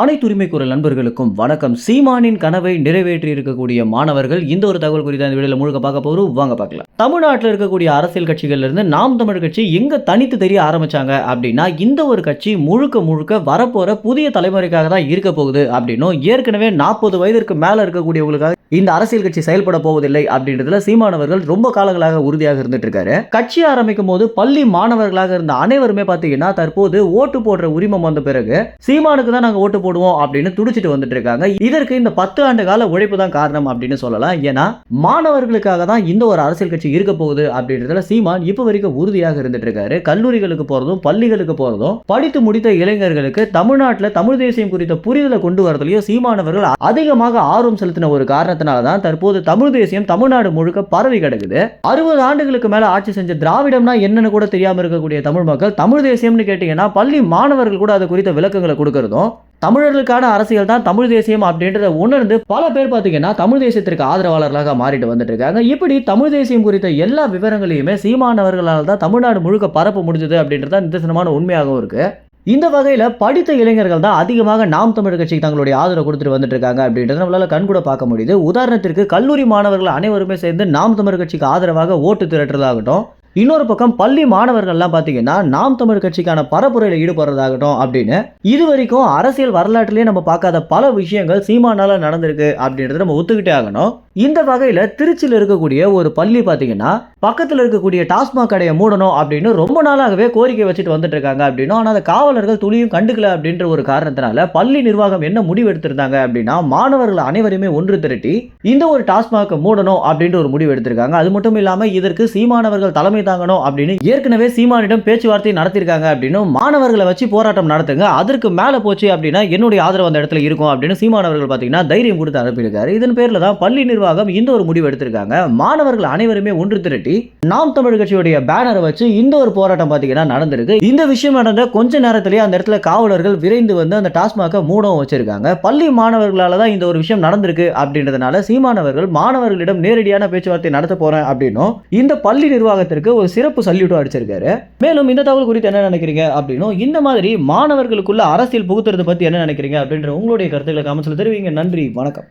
அனைத்து உரிமை குரல் நண்பர்களுக்கும் வணக்கம். சீமானின் கனவை நிறைவேற்றி இருக்கக்கூடிய மாணவர்கள் இந்த ஒரு தகவல் குறித்த இந்த வீடியோல முழுக்க பார்க்க போறோம். வாங்க பார்க்கலாம். தமிழ்நாட்டில் இருக்கக்கூடிய அரசியல் கட்சிகள்ல இருந்து நாம் தமிழர் கட்சி எங்க தனித்து தெரிய ஆரம்பிச்சாங்க அப்படின்னா, இந்த ஒரு கட்சி முழுக்க வரப்போற புதிய தலைமுறைக்காக தான் இருக்க போகுது அப்படின்னும், ஏற்கனவே 40 வயதிற்கு மேல இருக்கக்கூடியவங்களுக்காக இந்த அரசியல் கட்சி செயல்பட போவதில்லை அப்படின்றதுல சீமானவர்கள் ரொம்ப காலங்களாக உறுதியாக இருந்துட்டு இருக்காரு. கட்சி ஆரம்பிக்கும் போது பள்ளி மாணவர்களாக இருந்த அனைவருமே பாத்தீங்கன்னா தற்போது ஓட்டு போடுற உரிமம் வந்த பிறகு சீமானுக்கு தான் நாங்க ஓட்டு போடுவோம் அப்படின்னு துடிச்சிட்டு வந்துட்டு இருக்காங்க. இதற்கு இந்த 10 ஆண்டு கால உழைப்பு தான் காரணம் அப்படின்னு சொல்லலாம். ஏன்னா மாணவர்களுக்காக தான் இந்த ஒரு அரசியல் கட்சி இருக்க போகுது அப்படின்றதுல சீமான் இப்ப வரைக்கும் உறுதியாக இருந்துட்டு இருக்காரு. கல்லூரிகளுக்கு போறதும் பள்ளிகளுக்கு போறதும் படித்து முடித்த இளைஞர்களுக்கு தமிழ்நாட்டில் தமிழ் தேசியம் குறித்த புரிதலை கொண்டு வரதுலயும் சீமானவர்கள் அதிகமாக ஆர்வம் செலுத்தின ஒரு காரணத்தினாலதான் தற்போது தமிழ் தேசியம் தமிழ்நாடு முழுக்க பரவி கிடக்குது. 60 ஆண்டுகளுக்கு மேல ஆட்சி செஞ்ச திராவிடம்னா என்னன்னு கூட தெரியாம இருக்கக்கூடிய தமிழ் மக்கள் தமிழ் தேசியம்னு கேட்டீங்கன்னா பள்ளி மாணவர்கள் கூட அது குறித்த விளக்கங்களை கொடுக்கறதும், தமிழர்களுக்கான அரசியல் தான் தமிழ் தேசியம் அப்படின்றத உணர்ந்து பல பேர் பாத்தீங்கன்னா தமிழ் தேசியத்திற்கு ஆதரவாளர்களாக மாறிட்டு வந்துட்டு இருக்காங்க. இப்படி தமிழ் தேசியம் குறித்த எல்லா விவரங்களையுமே சீமானவர்களால் தான் தமிழ்நாடு முழுக்க பரப்ப முடிஞ்சது அப்படின்றத நிதர்சனமான உண்மையாகவும் இருக்கு. இந்த வகையில படித்த இளைஞர்கள் தான் அதிகமாக நாம் தமிழர் கட்சிக்கு தங்களுடைய ஆதரவு கொடுத்துட்டு வந்துட்டு இருக்காங்க அப்படின்றத நம்மளால கண்கூட பார்க்க முடியுது. உதாரணத்திற்கு கல்லூரி மாணவர்கள் அனைவருமே சேர்ந்து நாம் தமிழர் கட்சிக்கு ஆதரவாக ஓட்டு திரட்டுறதாகட்டும், இன்னொரு பக்கம் பள்ளி மாணவர்கள்லாம் பார்த்தீங்கன்னா நாம் தமிழ் கட்சிக்கான பரப்புரையில் ஈடுபடுறதாகட்டும் அப்படின்னு இதுவரைக்கும் அரசியல் வரலாற்றிலேயே நம்ம பார்க்காத பல விஷயங்கள் சீமானால நடந்திருக்கு அப்படின்றத நம்ம ஒத்துக்கிட்டே ஆகணும். இந்த வகையில் திருச்சியில் இருக்கக்கூடிய ஒரு பள்ளி பார்த்தீங்கன்னா பக்கத்தில் இருக்கக்கூடிய டாஸ்மாக் கடையை மூடணும் அப்படின்னு ரொம்ப நாளாகவே கோரிக்கை வச்சுட்டு வந்துட்டு இருக்காங்க அப்படின்னா, ஆனால் அந்த காவலர்கள் துளியும் கண்டுக்கல அப்படின்ற ஒரு காரணத்தினால பள்ளி நிர்வாகம் என்ன முடிவு எடுத்திருந்தாங்க அப்படின்னா, மாணவர்கள் அனைவருமே ஒன்று திரட்டி இந்த ஒரு டாஸ்மாக் மூடணும் அப்படின்ற ஒரு முடிவு எடுத்திருக்காங்க. அது மட்டும் இல்லாமல் இதற்கு சீமானவர்கள் தலைமை தாங்கணும் அப்படின்னு ஏற்கனவே சீமானிடம் பேச்சுவார்த்தை நடத்திருக்காங்க அப்படின்னு, மாணவர்களை வச்சு போராட்டம் நடத்துங்க, அதற்கு மேல போச்சு அப்படின்னா என்னுடைய ஆதரவு அந்த இடத்துல இருக்கும் அப்படின்னு சீமானவர்கள் பார்த்தீங்கன்னா தைரியம் கொடுத்து அனுப்பியிருக்காரு. இதன் பேர்ல தான் பள்ளி நிர்வாகம் இந்த ஒரு முடிவு எடுத்திருக்காங்க. மாணவர்கள் அனைவருமே ஒன்று திரட்டி நாம் தமிழ் கட்சியுடைய பேனரை வச்சு இந்த ஒரு போராட்டம் பார்த்தீங்கன்னா நடந்திருக்கு. இந்த விஷயம் நடந்த கொஞ்ச நேரத்திலேயே அந்த இடத்துல காவலர்கள் விரைந்து வந்து அந்த டாஸ்மாக மூடவும் வச்சிருக்காங்க. பள்ளி மாணவர்களால தான் இந்த ஒரு விஷயம் நடந்திருக்கு அப்படின்றதுனால சீமானவர்கள் மாணவர்களிடம் நேரடியான பேச்சுவார்த்தை நடத்த போறேன் அப்படின்னும் இந்த பள்ளி நிர்வாகத்திற்கு ஒரு சிறப்பு சல்யூட்டும் அடிச்சிருக்காரு. மேலும் இந்த தகவல் குறித்து என்ன நினைக்கிறீங்க அப்படின்னும், இந்த மாதிரி மாணவர்களுக்குள்ள அரசியல் புகுத்துறது பத்தி என்ன நினைக்கிறீங்க அப்படின்ற உங்களுடைய கருத்துக்களை கமெண்ட்ஸ்ல தெரிவிங்க. நன்றி, வணக்கம்.